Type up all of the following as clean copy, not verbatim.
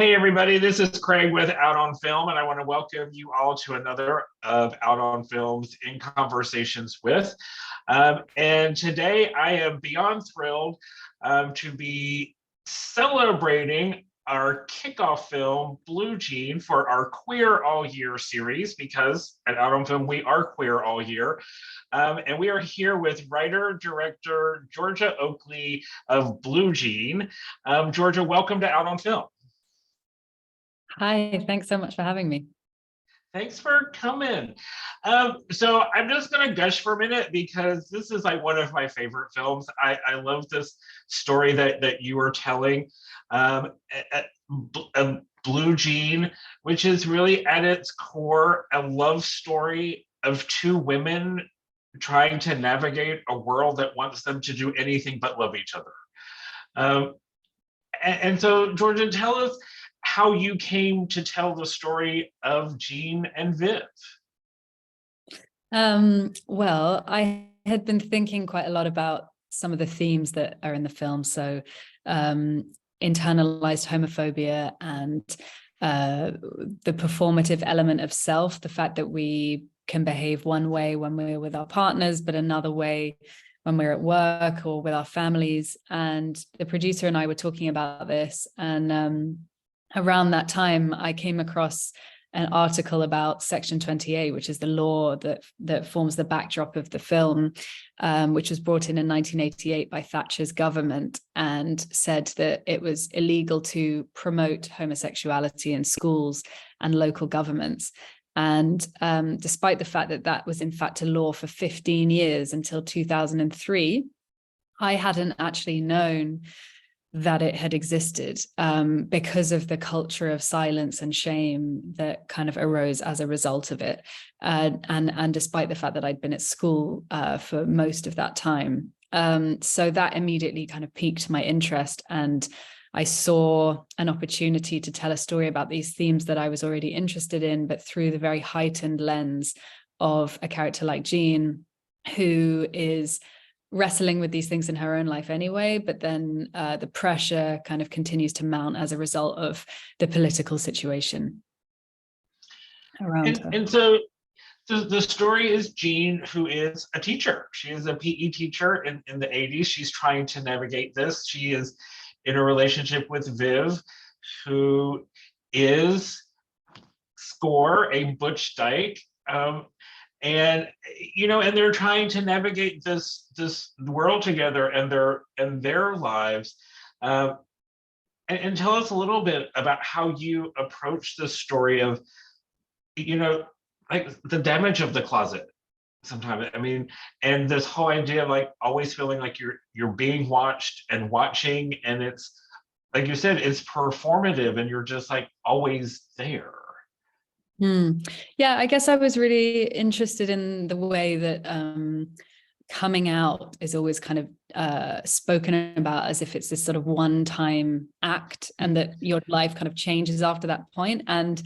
Hey everybody, this is Craig with Out on Film, and I want to welcome you all to another of Out on Film's In Conversations with. And today I am beyond thrilled to be celebrating our kickoff film, Blue Jean, for our Queer All Year series, because at Out on Film we are queer all year. And we are here with writer-director Georgia Oakley of Blue Jean. Georgia, welcome to Out on Film. Hi, thanks so much for having me. Thanks for coming. So I'm just going to gush for a minute because this is like one of my favorite films. I love this story that you were telling, um, Blue Jean, which is really at its core a love story of two women trying to navigate a world that wants them to do anything but love each other. Um, and so, Georgia, tell us how you came to tell the story of Jean and Viv. Well, I had been thinking quite a lot about some of the themes that are in the film. So internalized homophobia and the performative element of self, the fact that we can behave one way when we're with our partners, but another way when we're at work or with our families. And the producer and I were talking about this, and around that time, I came across an article about Section 28, which is the law that forms the backdrop of the film, which was brought in 1988 by Thatcher's government, and said that it was illegal to promote homosexuality in schools and local governments. And despite the fact that that was in fact a law for 15 years until 2003, I hadn't actually known that it had existed because of the culture of silence and shame that kind of arose as a result of it. And despite the fact that I'd been at school for most of that time. So that immediately kind of piqued my interest, and I saw an opportunity to tell a story about these themes that I was already interested in, but through the very heightened lens of a character like Jean, who is wrestling with these things in her own life anyway, but then the pressure kind of continues to mount as a result of the political situation around her. And so the story is Jean, who is a teacher. She is a PE teacher in the 80s. She's trying to navigate this. She is in a relationship with Viv, who is score a butch dyke. And they're trying to navigate this world together and their lives. And tell us a little bit about how you approach the story of like the damage of the closet sometimes. I mean, and this whole idea of like always feeling like you're being watched and watching, and it's like you said, it's performative and you're just like always there. Yeah, I guess I was really interested in the way that coming out is always kind of spoken about as if it's this sort of one-time act, and that your life kind of changes after that point. And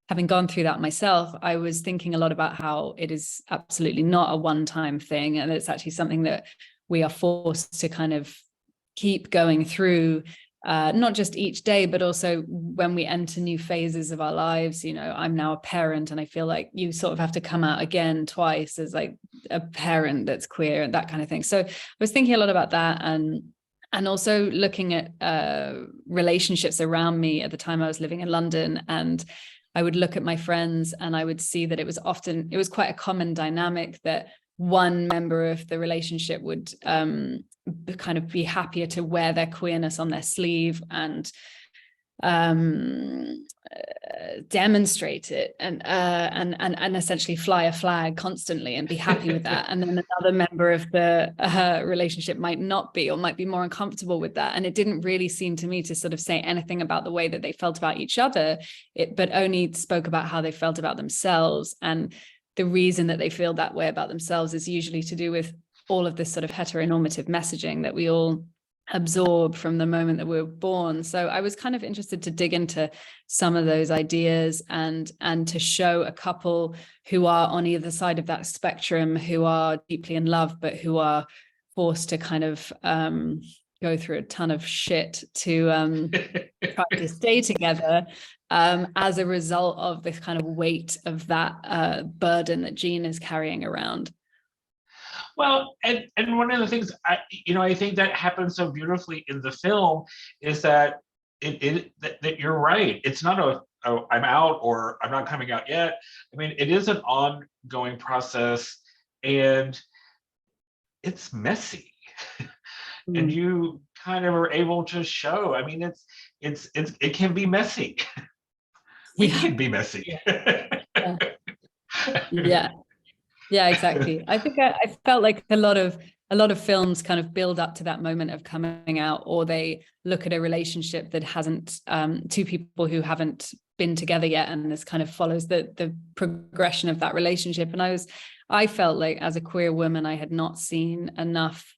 having gone through that myself, I was thinking a lot about how it is absolutely not a one-time thing, and it's actually something that we are forced to kind of keep going through. Not just each day, but also when we enter new phases of our lives. I'm now a parent, and I feel like you sort of have to come out again twice as like a parent that's queer and that kind of thing. So I was thinking a lot about that, and also looking at relationships around me. At the time I was living in London, and I would look at my friends and I would see that it was quite a common dynamic that one member of the relationship would kind of be happier to wear their queerness on their sleeve and demonstrate it and essentially fly a flag constantly and be happy with that. And then another member of the relationship might not be, or might be more uncomfortable with that. And it didn't really seem to me to sort of say anything about the way that they felt about each other, but only spoke about how they felt about themselves. And the reason that they feel that way about themselves is usually to do with all of this sort of heteronormative messaging that we all absorb from the moment that we were born. So I was kind of interested to dig into some of those ideas and to show a couple who are on either side of that spectrum, who are deeply in love, but who are forced to kind of go through a ton of shit to try to stay together as a result of this kind of weight of that burden that Jean is carrying around. Well, and one of the things I think that happens so beautifully in the film is that that you're right. It's not I'm out or I'm not coming out yet. I mean, it is an ongoing process, and it's messy. And you kind of are able to show. I mean, it can be messy. We can be messy. Yeah. Yeah. Yeah, exactly. I think I felt like a lot of films kind of build up to that moment of coming out, or they look at a relationship that hasn't two people who haven't been together yet, and this kind of follows the progression of that relationship. And I felt like as a queer woman, I had not seen enough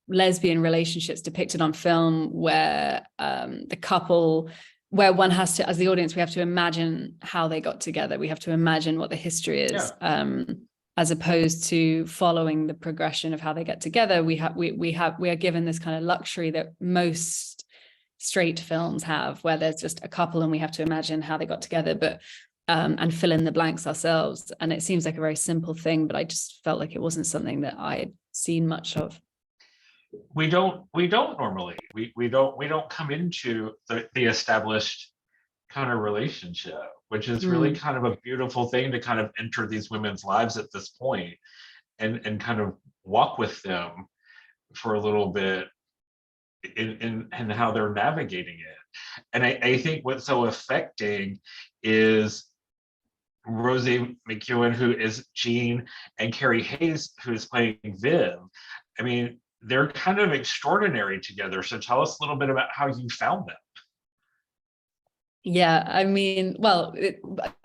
lesbian relationships depicted on film where the couple, where one has to, as the audience, we have to imagine how they got together. We have to imagine what the history is, as opposed to following the progression of how they get together. We are given this kind of luxury that most straight films have, where there's just a couple and we have to imagine how they got together, but and fill in the blanks ourselves. And it seems like a very simple thing, but I just felt like it wasn't something that I had seen much of. We don't normally we don't come into the established kind of relationship, which is really kind of a beautiful thing to kind of enter these women's lives at this point and kind of walk with them for a little bit in how they're navigating it. And I think what's so affecting is Rosie McEwen, who is Jean, and Carrie Hayes, who is playing Viv. I mean, they're kind of extraordinary together. So tell us a little bit about how you found them. Yeah, I mean, well,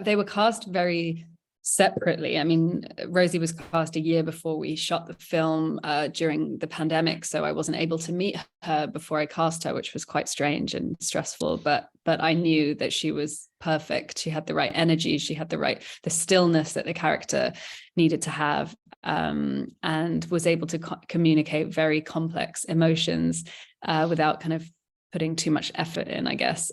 they were cast very separately. I mean, Rosie was cast a year before we shot the film during the pandemic, so I wasn't able to meet her before I cast her, which was quite strange and stressful. But I knew that she was perfect. She had the right energy. She had the stillness that the character needed to have, and was able to communicate very complex emotions without kind of putting too much effort in, I guess.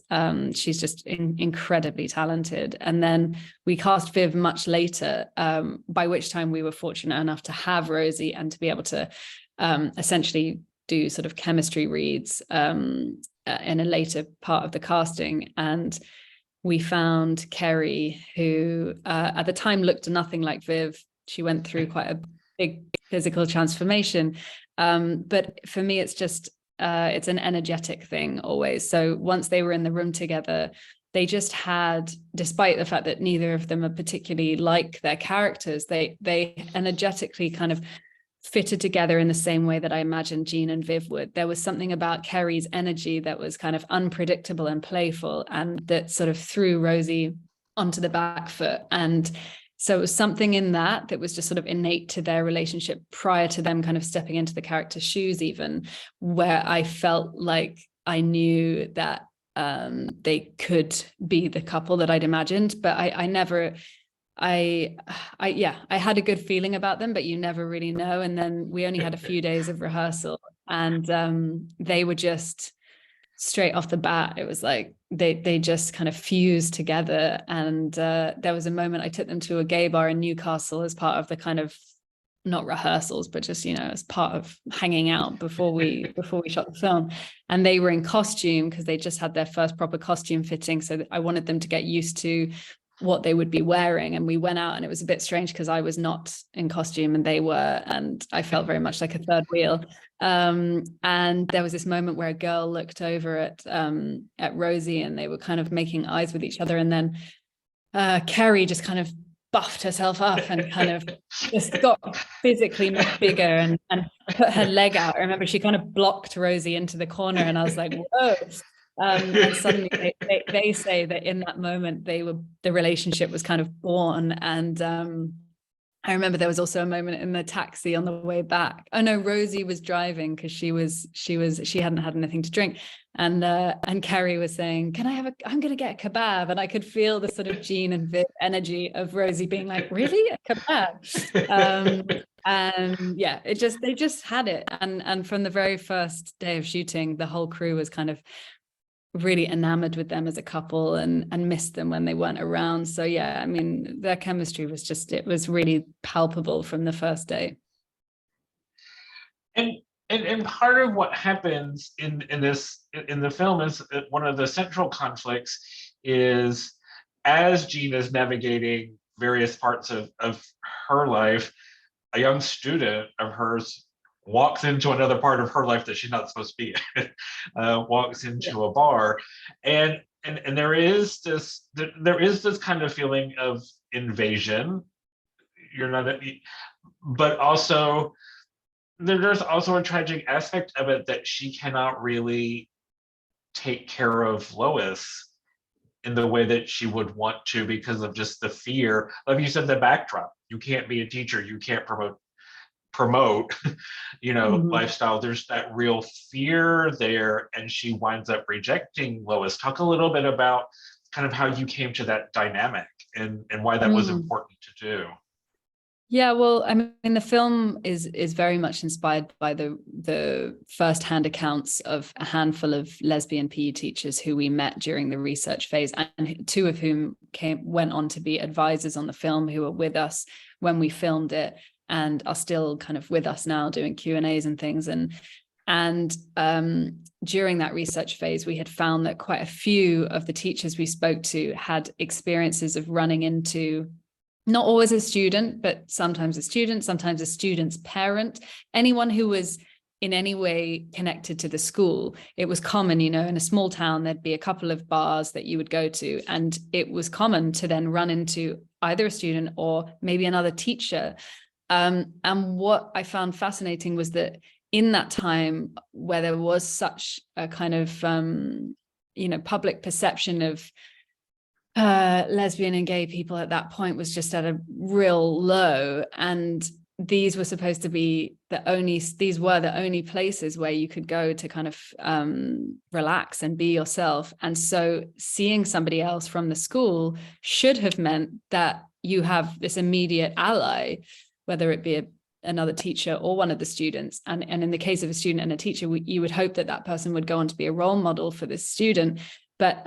She's just incredibly talented. And then we cast Viv much later, by which time we were fortunate enough to have Rosie and to be able to essentially do sort of chemistry reads in a later part of the casting. And we found Kerry, who at the time looked nothing like Viv. She went through quite a big physical transformation. But for me, it's just, it's an energetic thing always. So once they were in the room together, they just had, despite the fact that neither of them are particularly like their characters, they energetically kind of fitted together in the same way that I imagined Jean and Viv would. There was something about Kerry's energy that was kind of unpredictable and playful, and that sort of threw Rosie onto the back foot. And so it was something in that was just sort of innate to their relationship prior to them kind of stepping into the character's shoes, even, where I felt like I knew that they could be the couple that I'd imagined. But I had a good feeling about them, but you never really know. And then we only had a few days of rehearsal, and they were just straight off the bat, it was like they just kind of fused together. And there was a moment I took them to a gay bar in Newcastle as part of the kind of, not rehearsals, but just, as part of hanging out before we shot the film. And they were in costume because they just had their first proper costume fitting. So I wanted them to get used to what they would be wearing. And we went out, and it was a bit strange because I was not in costume and they were, and I felt very much like a third wheel. And there was this moment where a girl looked over at Rosie, and they were kind of making eyes with each other. And then Kerry just kind of buffed herself up and kind of just got physically much bigger and put her leg out. I remember she kind of blocked Rosie into the corner, and I was like, whoa. And suddenly they say that in that moment the relationship was kind of born. And I remember there was also a moment in the taxi on the way back. Oh no, Rosie was driving because she hadn't had anything to drink. And Kerry was saying, I'm going to get a kebab. And I could feel the sort of Jean and Viv energy of Rosie being like, really, a kebab? And yeah, they just had it. And from the very first day of shooting, the whole crew was kind of really enamored with them as a couple and missed them when they weren't around. So yeah, I mean, their chemistry was just, it was really palpable from the first day. And and part of what happens in the film is that one of the central conflicts is, as Jean is navigating various parts of her life, a young student of hers walks into another part of her life that she's not supposed to be in, walks Yeah. into a bar, and there is this kind of feeling of invasion. You're not, but also there's also a tragic aspect of it that she cannot really take care of Lois in the way that she would want to because of just the fear. Like you said, the backdrop. You can't be a teacher. You can't promote Mhm. lifestyle. There's that real fear there, and she winds up rejecting Lois. Talk a little bit about kind of how you came to that dynamic and why that was Mm. important to do. Yeah, well, I mean, the film is very much inspired by the first-hand accounts of a handful of lesbian PE teachers who we met during the research phase, and two of whom went on to be advisors on the film, who were with us when we filmed it and are still kind of with us now doing Q&As and things. And during that research phase, we had found that quite a few of the teachers we spoke to had experiences of running into, not always a student, but sometimes a student, sometimes a student's parent, anyone who was in any way connected to the school. It was common, in a small town, there'd be a couple of bars that you would go to, and it was common to then run into either a student or maybe another teacher. And what I found fascinating was that in that time where there was such a kind of, public perception of lesbian and gay people at that point was just at a real low, and these were supposed to be these were the only places where you could go to kind of relax and be yourself. And so seeing somebody else from the school should have meant that you have this immediate ally, whether it be another teacher or one of the students. And in the case of a student and a teacher, you would hope that that person would go on to be a role model for this student. But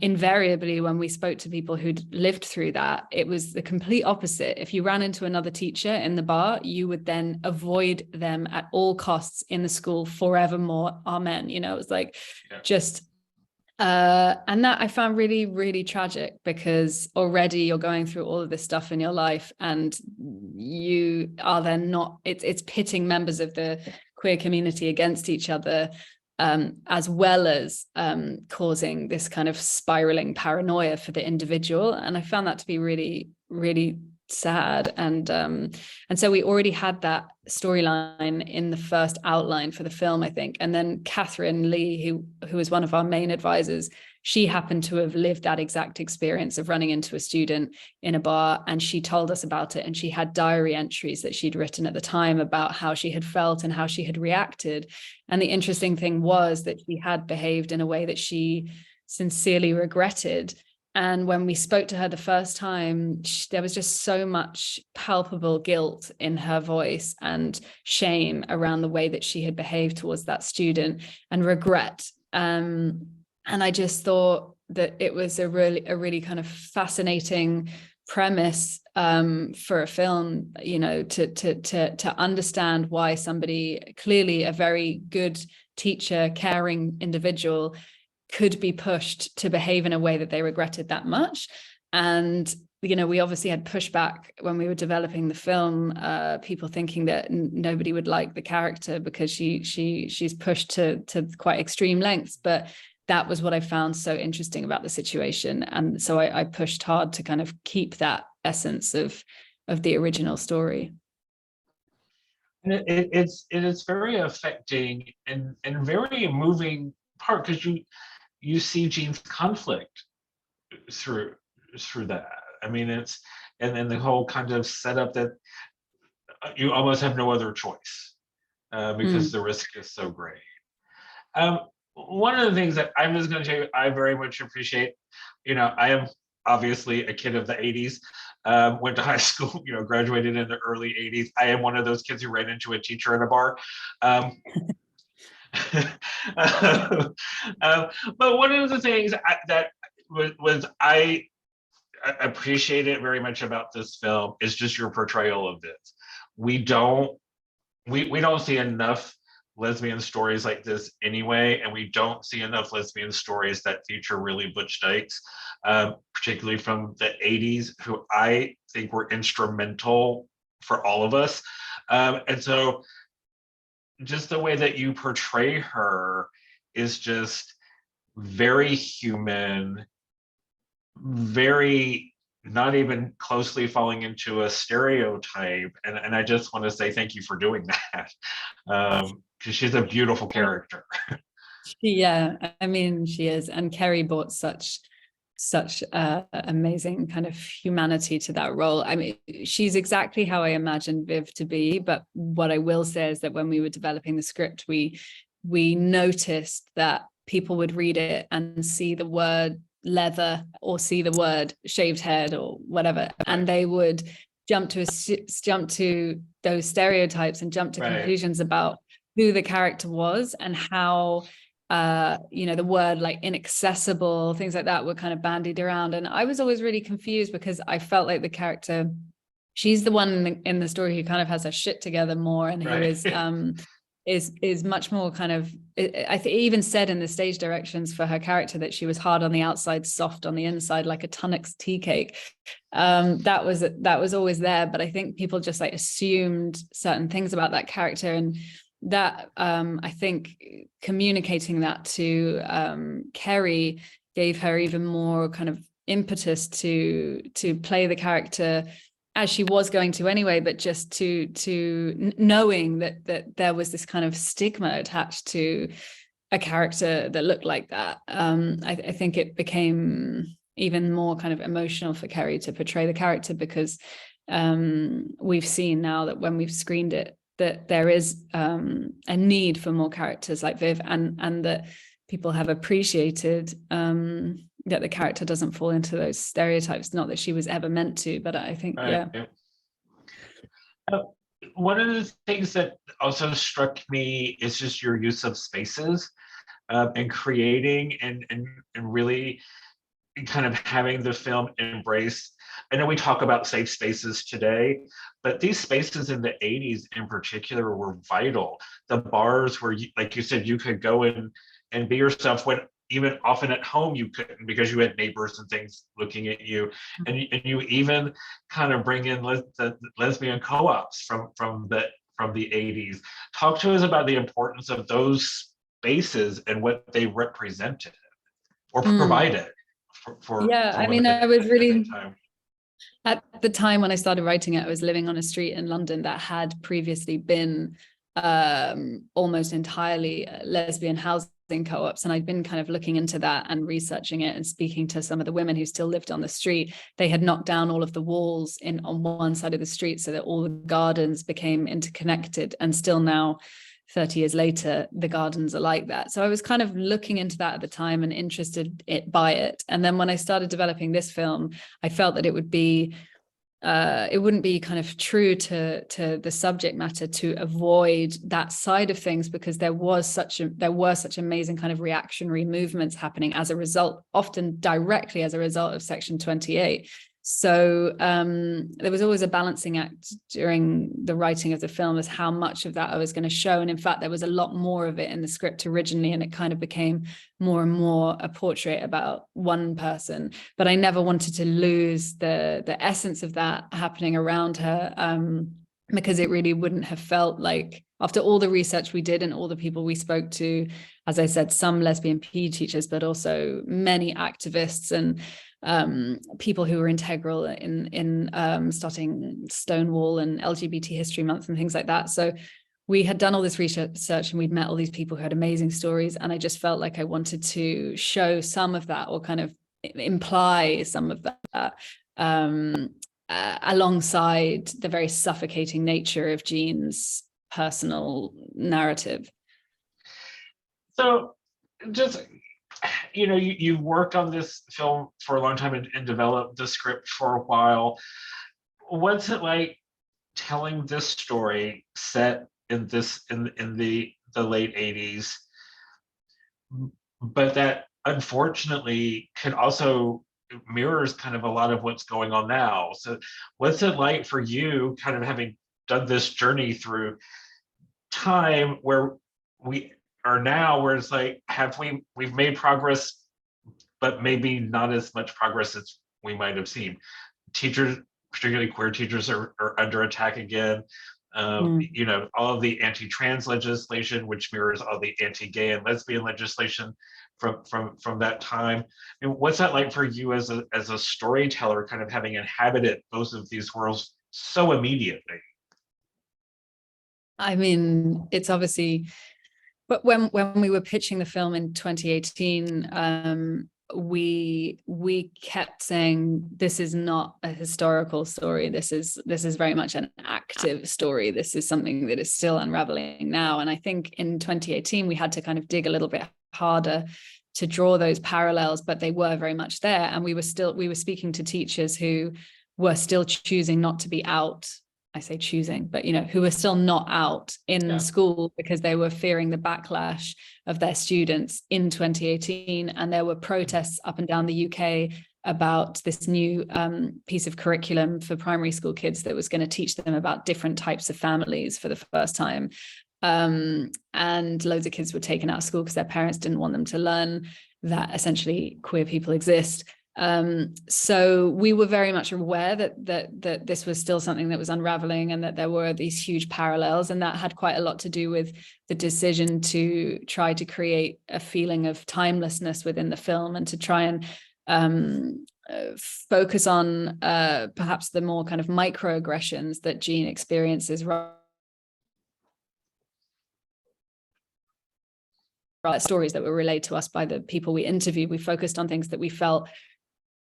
invariably, when we spoke to people who'd lived through that, it was the complete opposite. If you ran into another teacher in the bar, you would then avoid them at all costs in the school forevermore. Amen. It was like, Yeah. just, and that I found really, really tragic, because already you're going through all of this stuff in your life, and you are then not, it's pitting members of the queer community against each other, as well as causing this kind of spiraling paranoia for the individual. And I found that to be really, really sad. And so we already had that storyline in the first outline for the film, I think. And then Catherine Lee, who was one of our main advisors, she happened to have lived that exact experience of running into a student in a bar, and she told us about it. And she had diary entries that she'd written at the time about how she had felt and how she had reacted. And the interesting thing was that she had behaved in a way that she sincerely regretted. And when we spoke to her the first time, there was just so much palpable guilt in her voice and shame around the way that she had behaved towards that student, and regret. And I just thought that it was a really kind of fascinating premise for a film, to understand why somebody, clearly a very good teacher, caring individual, could be pushed to behave in a way that they regretted that much. And we obviously had pushback when we were developing the film, people thinking that nobody would like the character because she's pushed to quite extreme lengths. But that was what I found so interesting about the situation. And so I pushed hard to kind of keep that essence of the original story. And it is very affecting and very moving part, because you see Jean's conflict through that. I mean, and then the whole kind of setup that you almost have no other choice because the risk is so great. One of the things that I'm just going to tell you, I very much appreciate. I obviously a kid of the 80s, went to high school, graduated in the early 80s. I am one of those kids who ran into a teacher in a bar. But one of the things that was I appreciate it very much about this film is just your portrayal of this. We don't see enough lesbian stories like this anyway, and we don't see enough lesbian stories that feature really butch dykes, particularly from the 80s, who I think were instrumental for all of us. And so just the way that you portray her is just very human, very not even closely falling into a stereotype. And I just want to say thank you for doing that, because she's a beautiful character. Yeah, I mean, she is. And Kerry brought such amazing kind of humanity to that role. I mean, she's exactly how I imagined Viv to be. But what I will say is that when we were developing the script, we noticed that people would read it and see the word leather or see the word shaved head or whatever, and they would jump to those stereotypes and jump to conclusions about who the character was and how the word like inaccessible, things like that were kind of bandied around. And I was always really confused because I felt like the character, she's the one in the story who kind of has her shit together more, and who is much more kind of, I think even said in the stage directions for her character that she was hard on the outside, soft on the inside, like a Tunnocks tea cake. That was always there, but I think people just like assumed certain things about that character, and that I think communicating that to Kerry gave her even more kind of impetus to play the character as she was going to anyway, but just to knowing that there was this kind of stigma attached to a character that looked like that. I think it became even more kind of emotional for Kerry to portray the character, because we've seen now that when we've screened it, that there is a need for more characters like Viv, and that people have appreciated that the character doesn't fall into those stereotypes. Not that she was ever meant to, but I think, one of the things that also struck me is just your use of spaces, and creating and really kind of having the film embrace. I know we talk about safe spaces today, but these spaces in the 80s in particular were vital. The bars where, like you said, you could go in and be yourself, when even often at home you couldn't, because you had neighbors and things looking at you. And you even kind of bring in the lesbian co-ops from the 80s. Talk to us about the importance of those spaces and what they represented or provided. I mean, I was really, at the time when I started writing it, I was living on a street in London that had previously been almost entirely lesbian housing co-ops, and I'd been kind of looking into that and researching it and speaking to some of the women who still lived on the street. They had knocked down all of the walls on one side of the street so that all the gardens became interconnected, and still now 30 years later, the gardens are like that. So I was kind of looking into that at the time and interested by it. And then when I started developing this film, I felt that it wouldn't be kind of true to the subject matter to avoid that side of things, because there were such amazing kind of reactionary movements happening as a result, often directly as a result of Section 28. So there was always a balancing act during the writing of the film as how much of that I was going to show. And in fact, there was a lot more of it in the script originally, and it kind of became more and more a portrait about one person. But I never wanted to lose the essence of that happening around her, because it really wouldn't have felt like, after all the research we did and all the people we spoke to, as I said, some lesbian PE teachers, but also many activists and people who were integral in starting Stonewall and LGBT History Month and things like that. So we had done all this research and we'd met all these people who had amazing stories, and I just felt like I wanted to show some of that, or kind of imply some of that, alongside the very suffocating nature of Jean's personal narrative. So just you've worked on this film for a long time and developed the script for a while. What's it like telling this story set in the late 80s, but that unfortunately could also mirrors kind of a lot of what's going on now. So what's it like for you kind of having done this journey through time where we are now, where it's like, we've made progress, but maybe not as much progress as we might have seen. Teachers, particularly queer teachers, are under attack again. All of the anti-trans legislation, which mirrors all the anti-gay and lesbian legislation from that time. And what's that like for you as a storyteller, kind of having inhabited both of these worlds so immediately? I mean, it's obviously, but when we were pitching the film in 2018, we kept saying, this is not a historical story. This is very much an active story. This is something that is still unraveling now. And I think in 2018, we had to kind of dig a little bit harder to draw those parallels, but they were very much there. And we were speaking to teachers who were still choosing not to be out. I say choosing, but who were still not out in school because they were fearing the backlash of their students in 2018. And there were protests up and down the UK about this new piece of curriculum for primary school kids that was going to teach them about different types of families for the first time. And loads of kids were taken out of school because their parents didn't want them to learn that essentially queer people exist. So we were very much aware that this was still something that was unraveling, and that there were these huge parallels, and that had quite a lot to do with the decision to try to create a feeling of timelessness within the film, and to try and focus on perhaps the more kind of microaggressions that Jean experiences. Stories that were relayed to us by the people we interviewed. We focused on things that we felt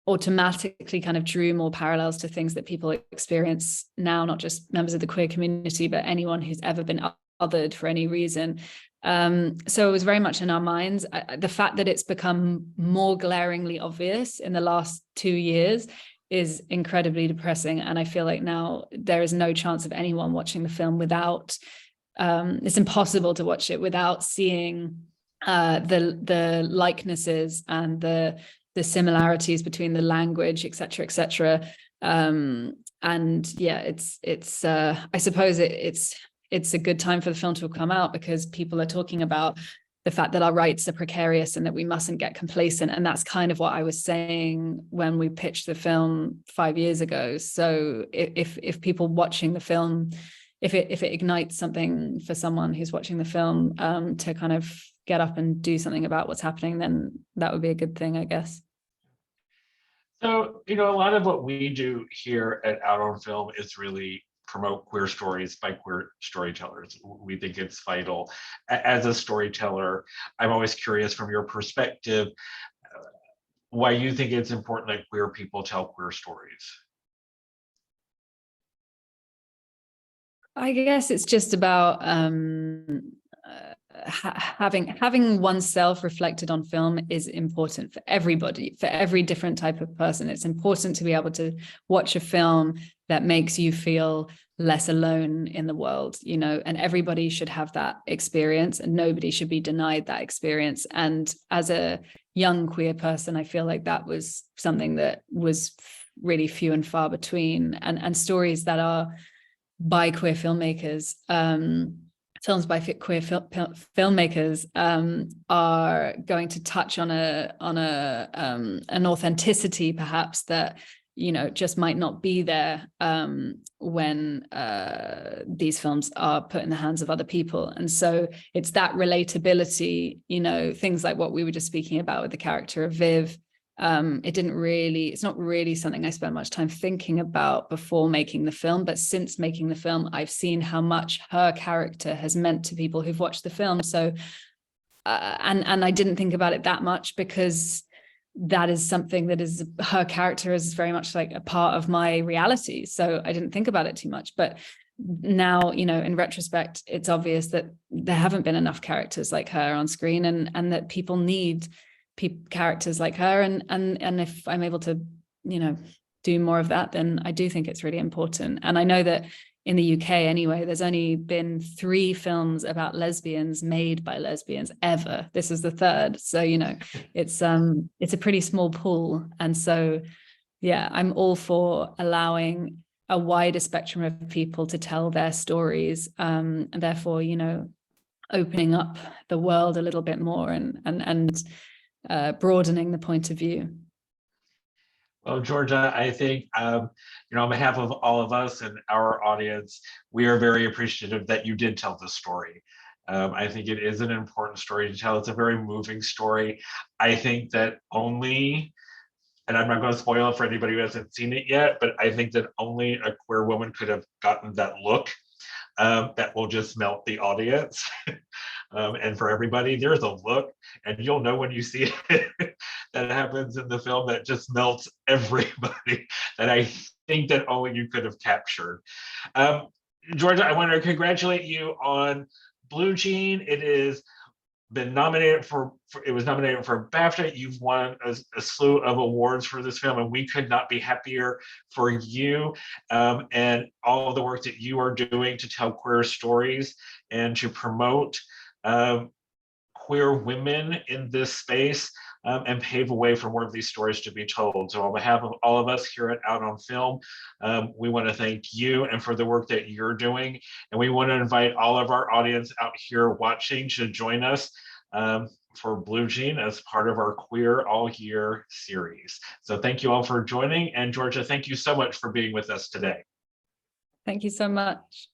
automatically kind of drew more parallels to things that people experience now, not just members of the queer community, but anyone who's ever been othered for any reason. So it was very much in our minds. The fact that it's become more glaringly obvious in the last 2 years is incredibly depressing. And I feel like now there is no chance of anyone watching the film without, it's impossible to watch it without seeing the likenesses and the similarities between the language, et cetera, and yeah, it's I suppose it's a good time for the film to have come out, because people are talking about the fact that our rights are precarious and that we mustn't get complacent. And that's kind of what I was saying when we pitched the film 5 years ago. So if people watching the film, if it ignites something for someone who's watching the film to kind of get up and do something about what's happening, then that would be a good thing, I guess. So, a lot of what we do here at Out on Film is really promote queer stories by queer storytellers. We think it's vital. As a storyteller, I'm always curious from your perspective, why you think it's important that queer people tell queer stories. I guess it's just about having oneself reflected on film is important for everybody, for every different type of person. It's important to be able to watch a film that makes you feel less alone in the world, and everybody should have that experience, and nobody should be denied that experience. And as a young queer person, I feel like that was something that was really few and far between, and stories that are by queer filmmakers, films by queer filmmakers are going to touch on an authenticity perhaps that just might not be there when these films are put in the hands of other people. And so it's that relatability, things like what we were just speaking about with the character of Viv. It's not really something I spent much time thinking about before making the film, but since making the film, I've seen how much her character has meant to people who've watched the film. So, and I didn't think about it that much, because that is something that is, her character is very much like a part of my reality. So I didn't think about it too much, but now, in retrospect, it's obvious that there haven't been enough characters like her on screen, and that people need characters like her, and if I'm able to, you know, do more of that, then I do think it's really important. And I know that in the UK anyway, there's only been 3 films about lesbians made by lesbians ever. This is the 3rd. So, you know, it's a pretty small pool. And so, yeah, I'm all for allowing a wider spectrum of people to tell their stories, and therefore, you know, opening up the world a little bit more, and broadening the point of view. Well, Georgia, I think, on behalf of all of us and our audience, we are very appreciative that you did tell this story. I think it is an important story to tell. It's a very moving story. I think that only, and I'm not going to spoil it for anybody who hasn't seen it yet, but I think that only a queer woman could have gotten that look that will just melt the audience. And for everybody, there's a look, and you'll know when you see it that happens in the film that just melts everybody that I think that only you could have captured. Georgia, I want to congratulate you on Blue Jean. It is been nominated it was nominated for BAFTA. You've won a slew of awards for this film, and we could not be happier for you, and all of the work that you are doing to tell queer stories and to promote queer women in this space, and pave a way for more of these stories to be told. So on behalf of all of us here at Out on Film, we want to thank you and for the work that you're doing. And we want to invite all of our audience out here watching to join us for Blue Jean as part of our Queer All Year series. So thank you all for joining. And Georgia, thank you so much for being with us today. Thank you so much.